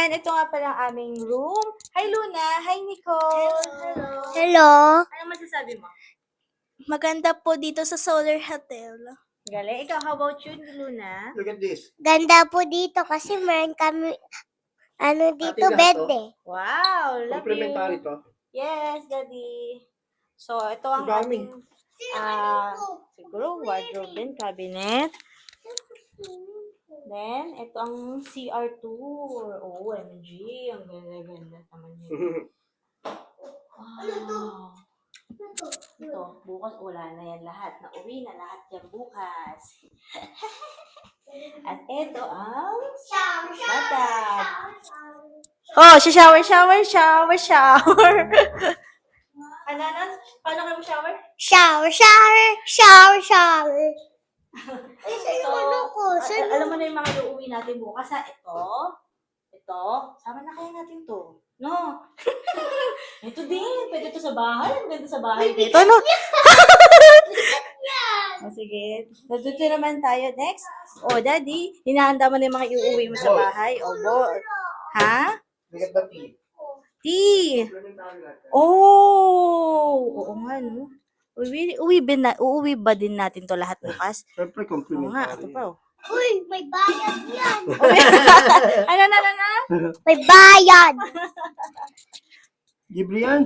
And ito nga pala ang aming room. Hi, Luna. Hi, Nicole. Hello. Hello. Ano masasabi mo? Maganda po dito sa Solar Hotel. Galing. Ikaw, how about you, Luna? Look at this. Ganda po dito kasi meron kami, dito, lahat bed to? eh. Wow, love Complimentary you. to. Yes, Daddy. So, ito ang Dami. aming, siguro, wardrobe din, cabinet. Then, ito ang CR tour. Oh, OMG. Ang ganda-ganda naman yun. Wow. Ito, bukas wala na yan lahat. Nauwi na lahat yan bukas. At ito ang bathtub. Oh, shower. Ano? Paano kayo shower? Shower. Ay, sa'yo ko. Alam mo na yung mga iuwi natin bukas ha? Ito, sama na kaya natin to. No? Ito din, pwede to sa bahay. Ang ganda sa bahay dito, no? Oh, sige. Dito naman tayo next. Oh, Daddy, hinahanda mo na yung mga iuwi mo sa bahay. Oh, ha? Look at the tea. Tea. Complimentary lahat. Oo nga, no? Uuwi ba din natin to lahat bukas? Siyempre, Oo complimentary. nga, ito pa. Oh. Uy, may bayad yan. Ano? May bayad. Libre yan.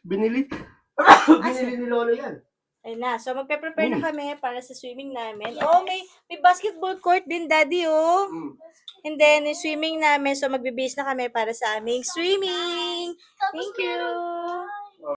Binili. Binili ni Lolo yan. Ayun na. So, magpe-prepare na kami para sa swimming namin. Oh, may basketball court din, Daddy, oh. And then, yung swimming namin. So, magbe-base na kami para sa aming swimming. Thank you.